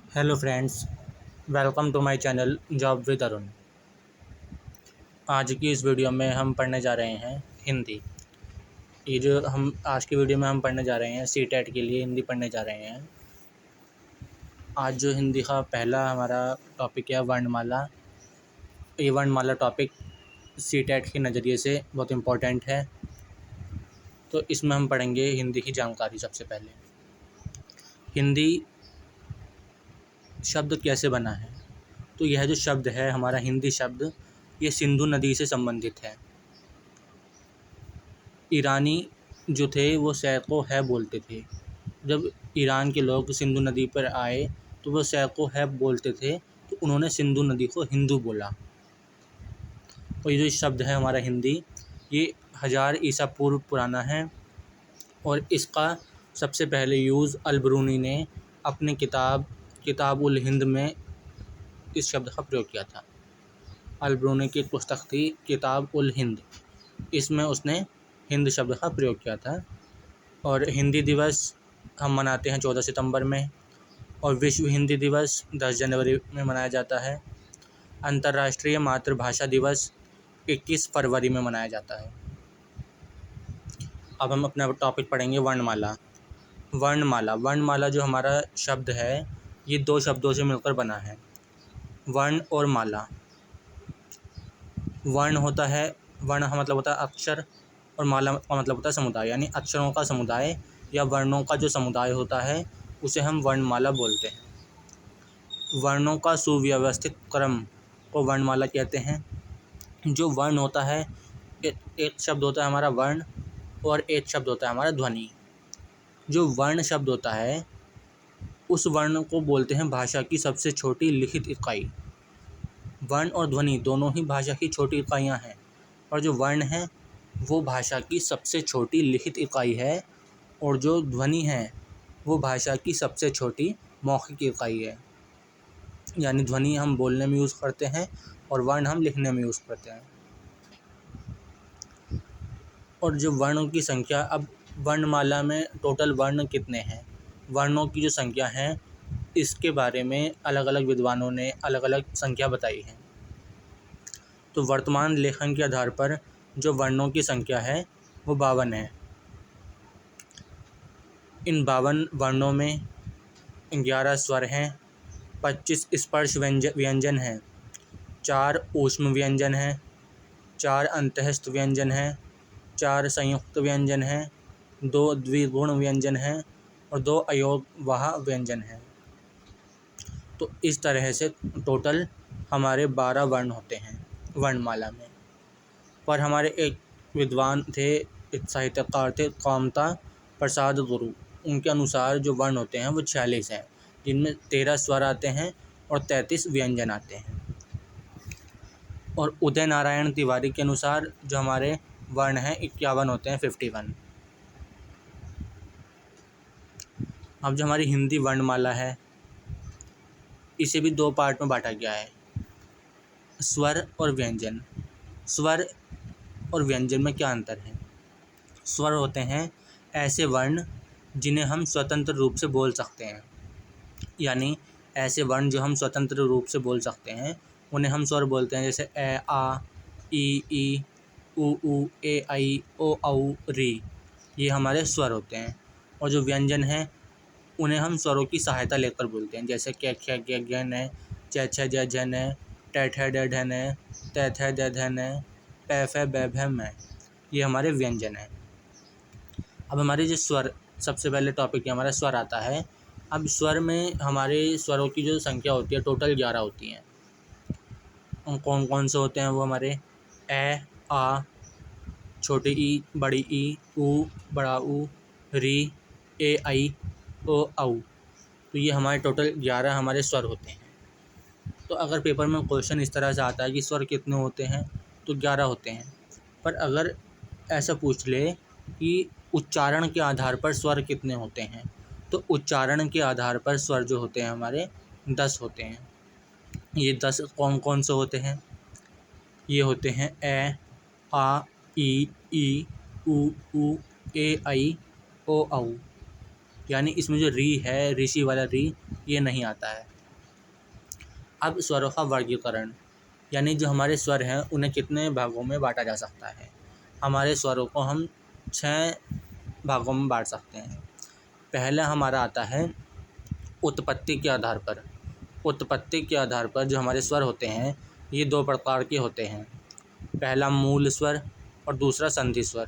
Hello friends, welcome to my channel job with Arun. आज की इस वीडियो में हम पढ़ने जा रहे हैं हिंदी। ये जो हम आज की वीडियो में हम पढ़ने जा रहे हैं सीटेट के लिए हिंदी पढ़ने जा रहे हैं। आज जो हिंदी का पहला हमारा टॉपिक है वर्णमाला। ये वर्णमाला टॉपिक सीटेट के नज़रिए से बहुत इम्पोर्टेंट है। तो इसमें हम पढ़ेंगे हिंदी की जानकारी। सबसे पहले हिंदी शब्द कैसे बना है। तो यह जो शब्द है हमारा हिंदी शब्द, ये सिंधु नदी से संबंधित है। ईरानी जो थे वो सैको है बोलते थे। जब ईरान के लोग सिंधु नदी पर आए तो वो सैको है बोलते थे, तो उन्होंने सिंधु नदी को हिंदू बोला। और ये जो शब्द है हमारा हिंदी, ये 1000 ईसा पूर्व पुराना है। और इसका सबसे पहले यूज़ अल-बरूनी ने अपनी किताब उल हिंद में इस शब्द का प्रयोग किया था। अल-बरूनी की एक पुस्तक थी किताब उल हिंद, इसमें उसने हिंद शब्द का प्रयोग किया था। और हिंदी दिवस हम मनाते हैं 14 सितंबर में, और विश्व हिंदी दिवस 10 जनवरी में मनाया जाता है। अंतर्राष्ट्रीय मातृभाषा दिवस 21 फरवरी में मनाया जाता है। अब हम अपना टॉपिक पढ़ेंगे वर्णमाला। वर्णमाला जो हमारा शब्द है, ये 2 शब्दों से मिलकर बना है, वर्ण और माला। वर्ण का मतलब होता है अक्षर, और माला का मतलब होता है समुदाय। यानी अक्षरों का समुदाय या वर्णों का जो समुदाय होता है उसे हम वर्णमाला बोलते हैं। वर्णों का सुव्यवस्थित क्रम को वर्णमाला कहते हैं। जो वर्ण होता है, एक शब्द होता है हमारा वर्ण, और एक शब्द होता है हमारा ध्वनि। जो वर्ण शब्द होता है उस वर्ण को बोलते हैं भाषा की सबसे छोटी लिखित इकाई। वर्ण और ध्वनि दोनों ही भाषा की छोटी इकाइयाँ हैं, और जो वर्ण है वो भाषा की सबसे छोटी लिखित इकाई है, और जो ध्वनि है वो भाषा की सबसे छोटी मौखिक इकाई है। यानी ध्वनि हम बोलने में यूज़ करते हैं और वर्ण हम लिखने में यूज़ करते हैं। और जो वर्णों की संख्या, अब वर्णमाला में टोटल वर्ण कितने हैं, वर्णों की जो संख्या है, इसके बारे में अलग अलग विद्वानों ने अलग अलग संख्या बताई है। तो वर्तमान लेखन के आधार पर जो वर्णों की संख्या है वो 52 है। इन 52 वर्णों में 11 स्वर हैं, 25 स्पर्श व्यंजन हैं, 4 ऊष्म व्यंजन हैं, 4 अंतःस्थ व्यंजन हैं, 4 संयुक्त व्यंजन हैं, 2 द्विगुण व्यंजन हैं, और 2 अयोगवाह व्यंजन हैं। तो इस तरह से टोटल हमारे 12 वर्ण होते हैं वर्णमाला में। पर हमारे एक विद्वान थे, एक साहित्यकार थे, कामता प्रसाद गुरु, उनके अनुसार जो वर्ण होते हैं वो 46 हैं, जिनमें 13 स्वर आते हैं और 33 व्यंजन आते हैं। और उदय नारायण तिवारी के अनुसार जो हमारे वर्ण हैं 51 होते हैं, 51। अब जो हमारी हिंदी वर्णमाला है, इसे भी 2 पार्ट में बांटा गया है, स्वर और व्यंजन। स्वर और व्यंजन में क्या अंतर है। स्वर होते हैं ऐसे वर्ण जिन्हें हम स्वतंत्र रूप से बोल सकते हैं। यानी ऐसे वर्ण जो हम स्वतंत्र रूप से बोल सकते हैं उन्हें हम स्वर बोलते हैं। जैसे ए, आ, ई, ऊ, ए, आई, ओ, औ, री, ये हमारे स्वर होते हैं। और जो व्यंजन हैं उन्हें हम स्वरों की सहायता लेकर बोलते हैं। जैसे कै, ख्या, ज्ञ, ज्ञन है, चै, छ, जै, झन है, टे, ठे, डे, ढन है, तै, थे, दै, धन है, पै, फै, बै, भैम है, ये हमारे व्यंजन हैं। अब हमारे जो स्वर, सबसे पहले टॉपिक है हमारा स्वर आता है। अब स्वर में हमारे स्वरों की जो संख्या होती है टोटल 11 होती हैं। कौन कौन से होते हैं वो हमारे ए, आ, छोटी ई, बड़ी ई, ऊ, बड़ा ऊ, री, ए, आई, ओ, औ। तो ये हमारे टोटल 11 हमारे स्वर होते हैं। तो अगर पेपर में क्वेश्चन इस तरह से आता है कि स्वर कितने होते हैं, तो 11 होते हैं। पर अगर ऐसा पूछ ले कि उच्चारण के आधार पर स्वर कितने होते हैं, तो उच्चारण के आधार पर स्वर जो होते हैं हमारे 10 होते हैं। ये 10 कौन कौन से होते हैं। ये होते हैं ए, आ, ई, ऊ, ए, आई, ओ, औ। यानी इसमें जो री है, ऋषि वाला री, ये नहीं आता है। अब स्वरों का वर्गीकरण, यानी जो हमारे स्वर हैं उन्हें कितने भागों में बांटा जा सकता है। हमारे स्वरों को हम 6 भागों में बांट सकते हैं। पहला हमारा आता है उत्पत्ति के आधार पर। उत्पत्ति के आधार पर जो हमारे स्वर होते हैं ये 2 प्रकार के होते हैं। पहला मूल स्वर और दूसरा संधि स्वर।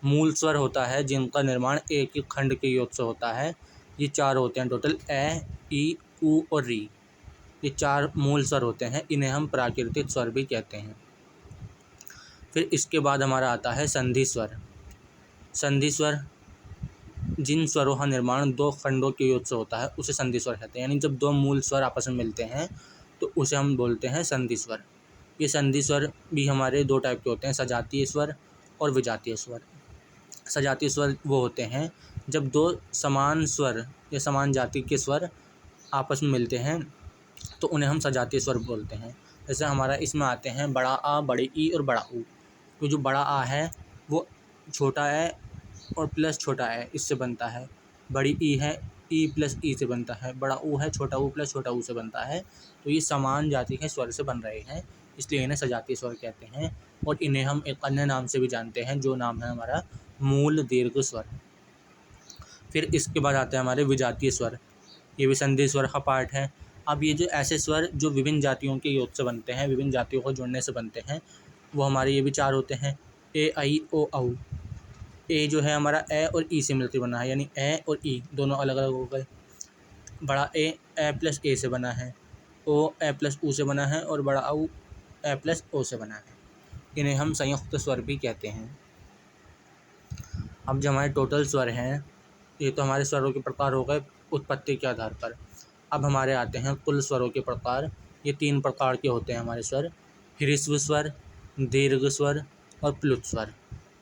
मूल स्वर होता है जिनका निर्माण एक ही खंड के योग से होता है। ये 4 होते हैं टोटल, ए, ई, उ और री। ये 4 मूल स्वर होते हैं, इन्हें हम प्राकृतिक स्वर भी कहते हैं। फिर इसके बाद हमारा आता है संधि स्वर। संधि स्वर जिन स्वरों का निर्माण 2 खंडों के योग से होता है उसे संधि स्वर कहते हैं। यानी जब 2 मूल स्वर आपस में मिलते हैं तो उसे हम बोलते हैं संधि स्वर। ये संधि स्वर भी हमारे 2 टाइप के होते हैं, सजातीय स्वर और विजातीय स्वर। सजातीय स्वर वो होते हैं जब 2 समान स्वर या समान जाति के स्वर आपस में मिलते हैं तो उन्हें हम सजातीय स्वर बोलते हैं। जैसे हमारा इसमें आते हैं बड़ा आ, बड़ी ई और बड़ा ऊ। तो जो बड़ा आ है वो छोटा ए और प्लस छोटा ए इससे बनता है। बड़ी ई है, ई प्लस ई से बनता है। बड़ा ऊ है, छोटा ऊ प्लस छोटा ऊ से बनता है। तो ये समान जाति के स्वर से बन रहे हैं, इसलिए इन्हें सजातीय स्वर कहते हैं। और इन्हें हम एक अन्य नाम से भी जानते हैं जो नाम है हमारा मूल दीर्घ स्वर। फिर इसके बाद आते हैं हमारे विजातीय स्वर। ये भी संधि स्वर का पार्ट है। अब ये जो ऐसे स्वर जो विभिन्न जातियों के योग से बनते हैं, विभिन्न जातियों को जोड़ने से बनते हैं, वो हमारे ये भी 4 होते हैं। ए, आई, ओ, औ। ए जो है हमारा ए और ई से मिलकर बना है, यानी ए और ई दोनों अलग अलग हो गए। बड़ा ए प्लस ए से बना है। ओ ए प्लस ऊ से बना है और बड़ा औ ए प्लस ओ से बना है। इन्हें हम संयुक्त स्वर भी कहते हैं। अब जो हमारे टोटल स्वर हैं ये तो हमारे स्वरों के प्रकार हो गए उत्पत्ति के आधार पर। अब हमारे आते हैं कुल स्वरों के प्रकार। ये 3 प्रकार के होते हैं हमारे स्वर, ह्रस्व स्वर, दीर्घ स्वर और प्लुत स्वर।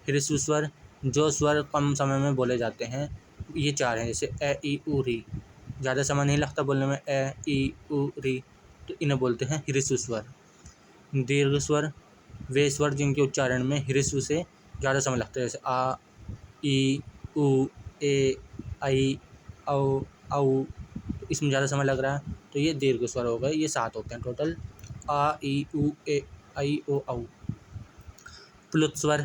ह्रस्व स्वर जो स्वर कम समय में बोले जाते हैं ये 4 हैं, जैसे ए, ई, उ, री। ज़्यादा समय नहीं लगता बोलने में, ए, ई, उ, री, तो इन्हें बोलते हैं ह्रस्व स्वर। दीर्घ स्वर वे स्वर जिनके उच्चारण में ह्रस्व से ज़्यादा समय लगता है, जैसे आ, ई, उ, ए, आई, औ, औ। इसमें ज़्यादा समय लग रहा है तो ये दीर्घ स्वर हो गए। ये 7 होते हैं टोटल, आ, ई, उ, ए, आई, ओ, औ। प्लुत स्वर।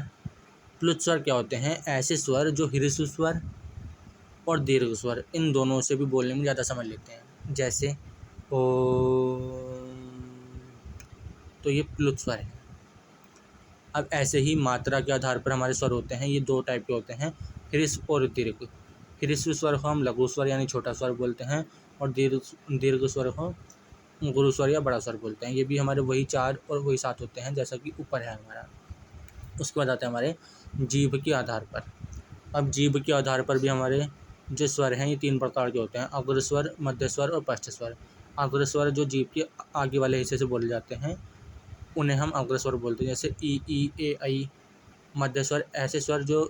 प्लुत स्वर क्या होते हैं? ऐसे स्वर जो ह्रस्व स्वर और दीर्घ स्वर इन दोनों से भी बोलने में ज़्यादा समय लेते हैं, जैसे ओ। तो ये प्लुत स्वर है। अब ऐसे ही मात्रा के आधार पर हमारे स्वर होते हैं। ये 2 टाइप के होते हैं, ह्रस्व और दीर्घ। ह्रस्व स्वर को हम लघु स्वर यानी छोटा स्वर बोलते हैं और दीर्घ स्वर को गुरु स्वर या बड़ा स्वर बोलते हैं। ये भी हमारे वही 4 और वही 7 होते हैं जैसा कि ऊपर है हमारा। उसके बाद आते हैं हमारे जीभ के आधार पर। अब जीभ के आधार पर भी हमारे जो स्वर हैं ये 3 प्रकार के होते हैं, अग्र स्वर, मध्य स्वर और पश्च स्वर। अग्र स्वर जो जीभ के आगे वाले हिस्से से बोले जाते हैं उन्हें हम अग्र स्वर बोलते हैं, जैसे ई, ए, आई। मध्य स्वर ऐसे स्वर जो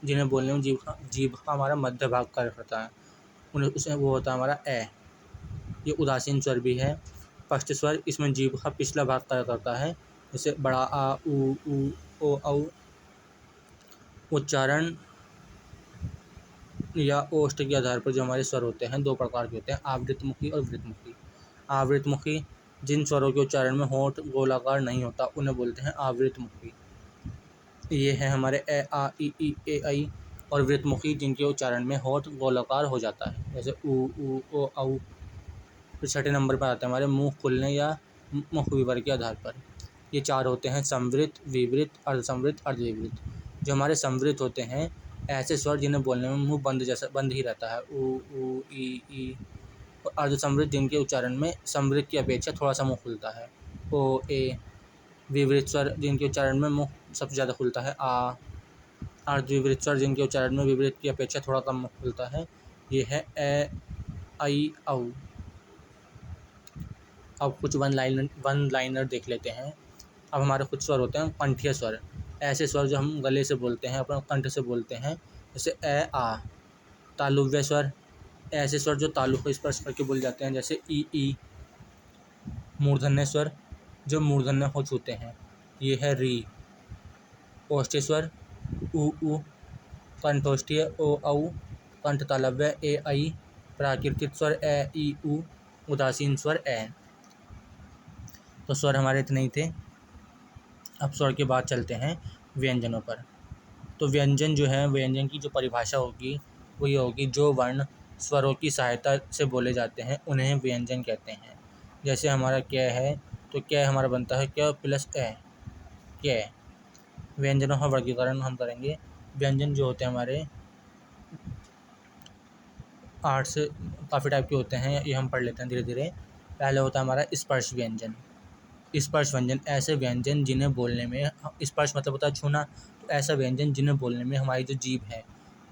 जिन्हें बोलने में जीभ का हमारा मध्य भाग कार्य करता है, उन्हें उसे वो होता है हमारा ए। ये उदासीन स्वर भी है। पश्च स्वर इसमें जीभ का पिछला भाग कार्य करता है, जैसे बड़ा आ, ऊ, ओ, औ। उच्चारण या ओष्ठ के आधार पर जो हमारे स्वर होते हैं 2 प्रकार के होते हैं, आवृतमुखी और वृत्तमुखी। आवृतमुखी जिन स्वरों के उच्चारण में होंठ गोलाकार नहीं होता उन्हें बोलते हैं आवृतमुखी। ये है हमारे ए, आ, ई, ए, आई। और वृत्तमुखी जिनके उच्चारण में होंठ गोलाकार हो जाता है, जैसे ऊ, ओ, औ। फिर 6ठे नंबर पर आते हैं हमारे मुंह खुलने या मुख विवर के आधार पर। ये 4 होते हैं, संवृत, विवृत, अर्धसंवृत, अर्धविवृत। जो हमारे संवृत होते हैं ऐसे स्वर जिन्हें बोलने में मुंह बंद ही रहता है, ऊ, ई। और अर्धसंवृत जिनके उच्चारण में संवृत की अपेक्षा थोड़ा सा मुंह खुलता है, ओ, ए। विवृत स्वर जिनके उच्चारण में मुंह सबसे ज़्यादा खुलता है, आ। अर्धविवृत स्वर जिनके उच्चारण में विवृत की अपेक्षा थोड़ा कम मुंह खुलता है, ये है ए, आई, औ। अब कुछ वन लाइनर देख लेते हैं। अब हमारे कुछ स्वर होते हैं कंठीय स्वर। ऐसे स्वर जो हम गले से बोलते हैं, अपने कंठ से बोलते हैं, जैसे ए, आ। तालुव्य स्वर ऐसे स्वर जो तालु को स्पर्श करके बोले जाते हैं, जैसे ई। मूर्धन्य स्वर जो मूर्धन्य को छूते हैं, ये है री। ओष्ठ्य स्वर ऊ। कंठोष्ठीय ओ, औ। कंठ तालव्य ए, आई। प्राकृतिक स्वर ए, ई, उ। उदासीन स्वर ए। तो स्वर हमारे इतने ही थे। अब स्वर के बाद चलते हैं व्यंजनों पर। तो व्यंजन जो है, व्यंजन की जो परिभाषा होगी वो ये होगी, जो वर्ण स्वरों की सहायता से बोले जाते हैं उन्हें व्यंजन कहते हैं। जैसे हमारा क्या है, तो क्या हमारा बनता है क्या प्लस ए, क्या। व्यंजनों का वर्गीकरण हम करेंगे। व्यंजन जो होते हैं हमारे 8 से काफ़ी टाइप के होते हैं, ये हम पढ़ लेते हैं धीरे धीरे। पहले होता है हमारा स्पर्श व्यंजन। स्पर्श व्यंजन ऐसे व्यंजन जिन्हें बोलने में, स्पर्श मतलब होता है छूना, तो ऐसा व्यंजन जिन्हें बोलने में हमारी जो जीभ है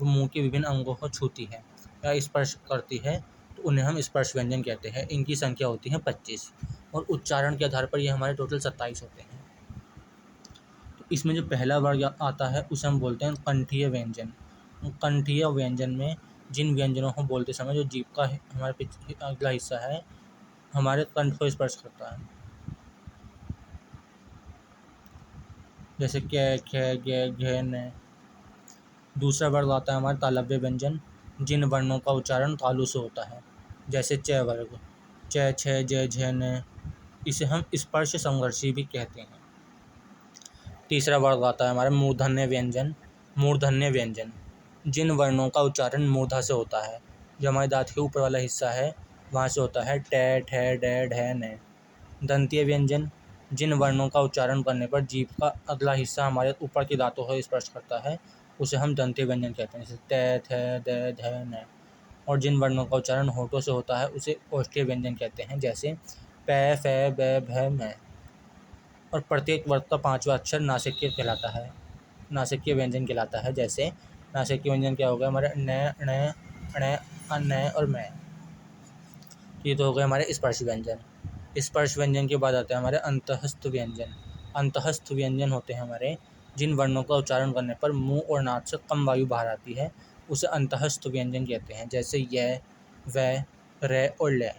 वो मुंह के विभिन्न अंगों को छूती है या स्पर्श करती है, तो उन्हें हम स्पर्श व्यंजन कहते हैं। इनकी संख्या होती है 25 और उच्चारण के आधार पर ये हमारे टोटल 27 होते हैं। तो इसमें जो पहला वर्ग आता है उसे हम बोलते हैं कंठीय व्यंजन। कंठीय व्यंजन में जिन व्यंजनों को बोलते समय जो जीभ का हमारे अगला हिस्सा है हमारे कंठ को स्पर्श करता है, जैसे कै, खे, गे, घे, न। दूसरा वर्ग आता है हमारा तालव्य व्यंजन, जिन वर्णों का उच्चारण तालु से होता है, जैसे च वर्ग, च, छ, ज, झ, न। इसे हम स्पर्श संघर्षी भी कहते हैं। तीसरा वर्ग आता है हमारा मूर्धन्य व्यंजन। मूर्धन्य व्यंजन जिन वर्णों का उच्चारण मूर्धा से होता है, जो हमारे दांत के ऊपर वाला हिस्सा है वहाँ से होता है, ट, ठ, ड, ढ, न। दंतीय व्यंजन जिन वर्णों का उच्चारण करने पर जीभ का अगला हिस्सा हमारे ऊपर के दांतों को स्पर्श करता है उसे हम दंतीय व्यंजन कहते हैं, जैसे त, थ, द, ध, न। और जिन वर्णों का उच्चारण होठों से होता है उसे ओष्ठीय व्यंजन कहते हैं, जैसे प, फ, ब, भ, म। और प्रत्येक वर्ग का पांचवा अक्षर नासिक्य कहलाता है, नासिक्य व्यंजन कहलाता है। जैसे नासिक्य व्यंजन क्या होगा हमारे न, ण, ण, न और मैं। ये तो हो गए हमारे स्पर्श व्यंजन। स्पर्श व्यंजन के बाद आते हैं हमारे अंतःस्थ व्यंजन। अंतःस्थ व्यंजन होते हैं हमारे जिन वर्णों का उच्चारण करने पर मुंह और नाक से कम वायु बाहर आती है उसे अंतःस्थ व्यंजन कहते हैं, जैसे य, व, र और ल।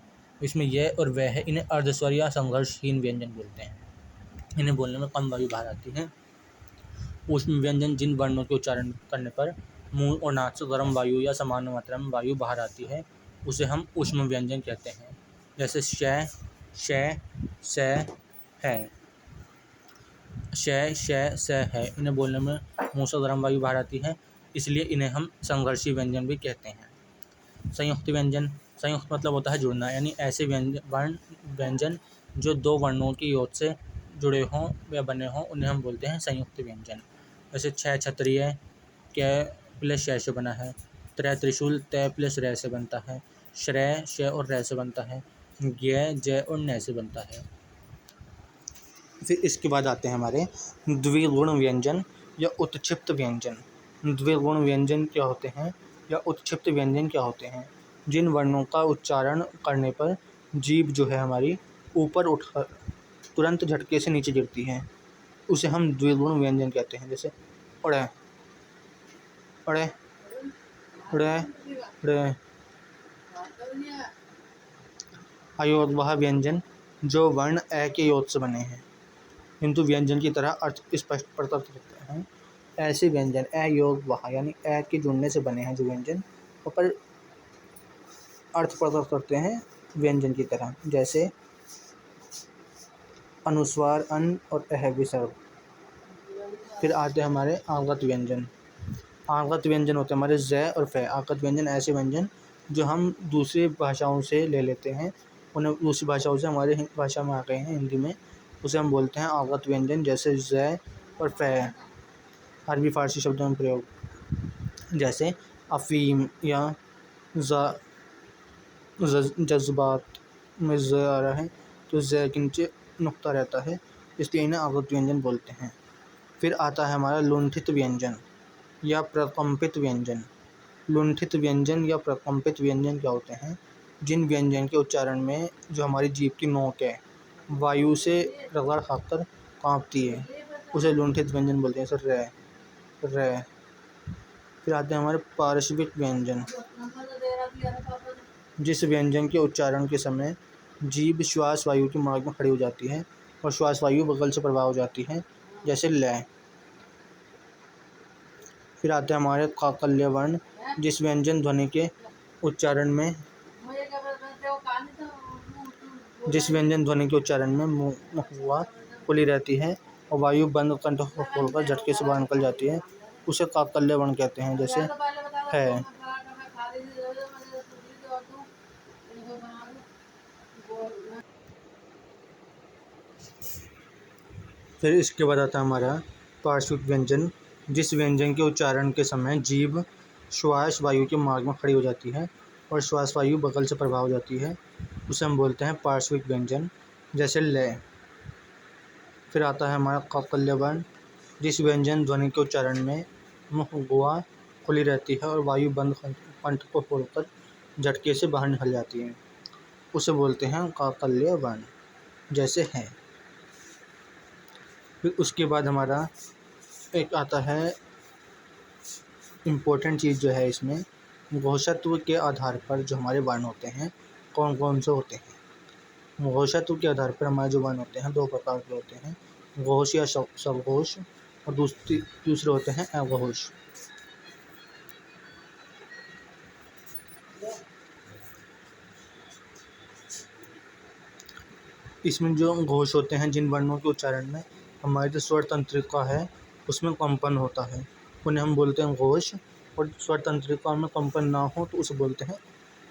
इसमें य और व है, इन्हें अर्धस्वर या संघर्षहीन व्यंजन बोलते हैं, इन्हें बोलने में कम वायु बाहर आती है। ऊष्म व्यंजन जिन वर्णों के उच्चारण करने पर मुंह और नाक से गर्म वायु या सामान्य मात्रा में वायु बाहर आती है उसे हम ऊष्म व्यंजन कहते हैं, जैसे श, श, स, है। श, श, स, है, इन्हें बोलने में मुंह से गर्म वायु बाहर आती है, इसलिए इन्हें हम संघर्षी व्यंजन भी कहते हैं। संयुक्त व्यंजन, संयुक्त मतलब होता है जुड़ना, यानी ऐसे व्यंजन जो दो वर्णों की ओर से जुड़े हों या बने हों उन्हें हम बोलते हैं संयुक्त व्यंजन। जैसे छ क्षत्रिय क प्लस श से बना है, त्र त्रिशूल त प्लस र से बनता है, श्रय श और र से बनता है, ज्ञ ज और न से बनता है। फिर इसके बाद आते हैं हमारे द्विगुण व्यंजन या उत्क्षिप्त व्यंजन। द्विगुण व्यंजन क्या होते हैं या उत्क्षिप्त व्यंजन क्या होते हैं? जिन वर्णों का उच्चारण करने पर जीभ जो है हमारी ऊपर उठकर तुरंत झटके से नीचे गिरती है उसे हम द्विगुण व्यंजन कहते हैं, जैसे अड़े, अड़े, अड़े, अड़े। अयोद्वह व्यंजन जो वर्ण अ के योद से बने हैं किंतु व्यंजन की तरह अर्थ स्पष्ट प्रकट करते हैं, ऐसे व्यंजन अयोद्वह यानी अ के जुड़ने से बने हैं जो व्यंजन पर अर्थ प्रकट करते हैं व्यंजन की तरह, जैसे अनुस्वार अन और अह विसर्ग। फिर आते हैं हमारे आगत व्यंजन। आगत व्यंजन होते हैं हमारे ज और फ। आगत व्यंजन ऐसे व्यंजन जो हम दूसरी भाषाओं से ले लेते हैं, उन्हें दूसरी भाषाओं से हमारे भाषा में आ गए हैं हिंदी में, उसे हम बोलते हैं आगत व्यंजन, जैसे ज और फ। अरबी फारसी शब्दों में प्रयोग, जैसे अफीम या जज्बात में ज आ रहा है तो ज के नीचे नुक्ता रहता है, इसलिए इन्हें आगत व्यंजन बोलते हैं। फिर आता है हमारा लुंठित व्यंजन या प्रकम्पित व्यंजन। लुंठित व्यंजन या प्रकम्पित व्यंजन क्या होते हैं? जिन व्यंजन के उच्चारण में जो हमारी जीभ की नोक है वायु से रगड़ खाकर कांपती है उसे लुंठित व्यंजन बोलते हैं, जैसे र। फिर आते हैं हमारे पार्श्विक व्यंजन। जिस व्यंजन के उच्चारण के समय जीभ श्वास वायु के मार्ग में खड़ी हो जाती है और श्वास वायु बगल से प्रवाह हो जाती है, जैसे ल। फिर आते हैं हमारे काकल्य वर्ण, जिस व्यंजन ध्वनि के उच्चारण में जिस व्यंजन ध्वनि के उच्चारण में मुंह हुआ खुली रहती है और वायु बंद कंठ को खोलकर झटके से बाहर निकल जाती है, उसे काकल्य वर्ण कहते हैं। जैसे है। फिर इसके बाद आता है हमारा पार्श्विक व्यंजन। जिस व्यंजन के उच्चारण के समय जीभ श्वास वायु के मार्ग में खड़ी हो जाती है और श्वास वायु बगल से प्रभाव हो जाती है, उसे हम बोलते हैं पार्श्विक व्यंजन। जैसे ल। फिर आता है हमारा काकल्य वर्ण। जिस व्यंजन ध्वनि के उच्चारण में मुख गुहा खुली रहती है और वायु बंद कंठ को खोलकर झटके से बाहर निकल जाती है, उसे बोलते हैं काकल्य वर्ण। जैसे है। फिर उसके बाद हमारा एक आता है इम्पोर्टेंट चीज़ जो है इसमें, घोषत्व के आधार पर जो हमारे वर्ण होते हैं कौन कौन से होते हैं। घोषत्व के आधार पर हमारे जो वर्ण होते हैं दो प्रकार के होते हैं, घोष या सघोष, और दूसरे होते हैं अघोष। इसमें जो घोष होते हैं, जिन वर्णों के उच्चारण में हमारी जो स्वर तंत्रिका है उसमें कंपन होता है, उन्हें हम बोलते हैं घोष। और स्वर तंत्रिका में कंपन ना हो तो उसे बोलते हैं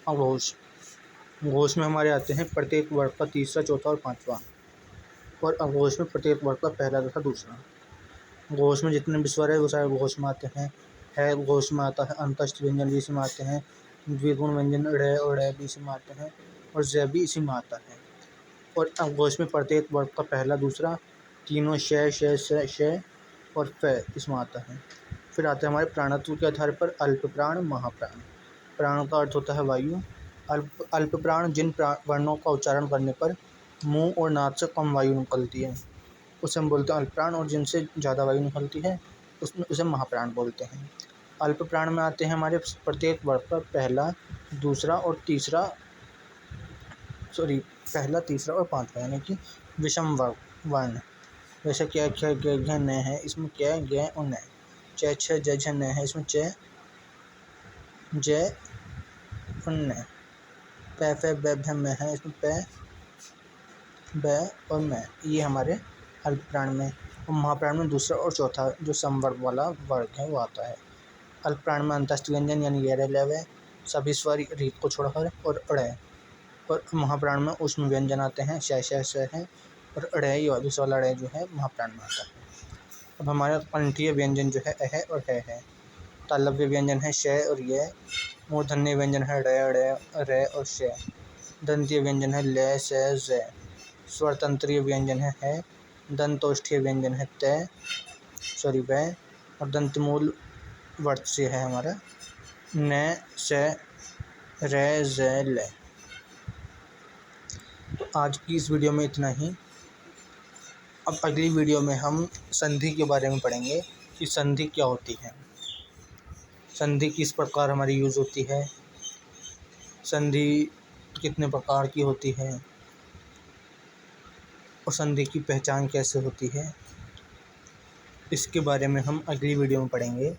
अघोष। घोष में हमारे आते हैं प्रत्येक वर्ग का तीसरा, चौथा और पांचवा, और अघोष में प्रत्येक वर्ग का पहला तथा दूसरा। घोष में जितने भी स्वर है वो सारे घोष में आते हैं। है घोष में आता है, अंतस्थ व्यंजन भी इसी में आते हैं, द्विगुण व्यंजन ड़ और ड़ भी इसी में आते हैं, और ज भी इसी में आता है। और अघोष में प्रत्येक वर्ग का पहला, दूसरा, तीनों श श और फ इसमें आता है। फिर आते हैं हमारे प्राणत्व के आधार पर अल्प प्राण, महाप्राण। प्राण का अर्थ होता है वायु। अल्प प्राण जिन वर्णों का उच्चारण करने पर मुंह और नाक से कम वायु निकलती है उसे हम बोलते हैं अल्प प्राण, और जिनसे ज़्यादा वायु निकलती है उसमें उसे महाप्राण बोलते हैं। अल्प प्राण में आते हैं हमारे प्रत्येक वर्ग का पहला, दूसरा और तीसरा, पहला, तीसरा और पांचवा, यानी कि विषम वर्ण। जैसे क्या ख ग घ न है, इसमें क्या ग और न। च छ ज झ न है, इसमें च ज और न। प फ ब भ म है, इसमें प ब और म। ये हमारे अल्प प्राण में। और महाप्राण में दूसरा और चौथा जो समवर्ग वाला वर्ग है वो आता है। अल्प प्राण में अंतस्थ व्यंजन यानी गैर लय सभी स्वर रीत को छोड़कर, और अड़। और महाप्राण में उष्म व्यंजन आते हैं, श है, और अड़ या दूसरा वाला अड़ जो है महाप्राण में आता है। अब हमारा कंठीय व्यंजन जो है अह और है। तालव्य व्यंजन है श और य। मूर्धन्य व्यंजन है ड़ और श। दंतीय व्यंजन है ल स ज। स्वरतंत्रीय व्यंजन है। दंतोष्ठीय व्यंजन है व। और दंतमूल वर्त से है हमारा न स र ज ल। तो आज की इस वीडियो में इतना ही। अब अगली वीडियो में हम संधि के बारे में पढ़ेंगे कि संधि क्या होती है, संधि किस प्रकार हमारी यूज़ होती है, संधि कितने प्रकार की होती है, और संधि की पहचान कैसे होती है, इसके बारे में हम अगली वीडियो में पढ़ेंगे।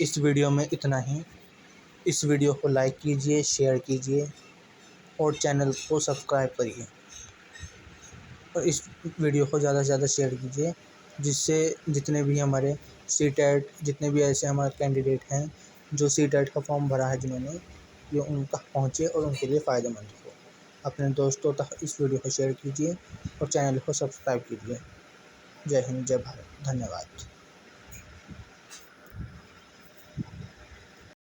इस वीडियो में इतना ही। इस वीडियो को लाइक कीजिए, शेयर कीजिए और चैनल को सब्सक्राइब करिए, और इस वीडियो को ज़्यादा से ज़्यादा शेयर कीजिए, जिससे जितने भी हमारे सीटेट, जितने भी ऐसे हमारे कैंडिडेट हैं जो सीटेट का फॉर्म भरा है जिन्होंने, ये उनका पहुँचे और उनके लिए फ़ायदेमंद हो। अपने दोस्तों तक इस वीडियो को शेयर कीजिए और चैनल को सब्सक्राइब कीजिए। जय हिंद, जय भारत, धन्यवाद।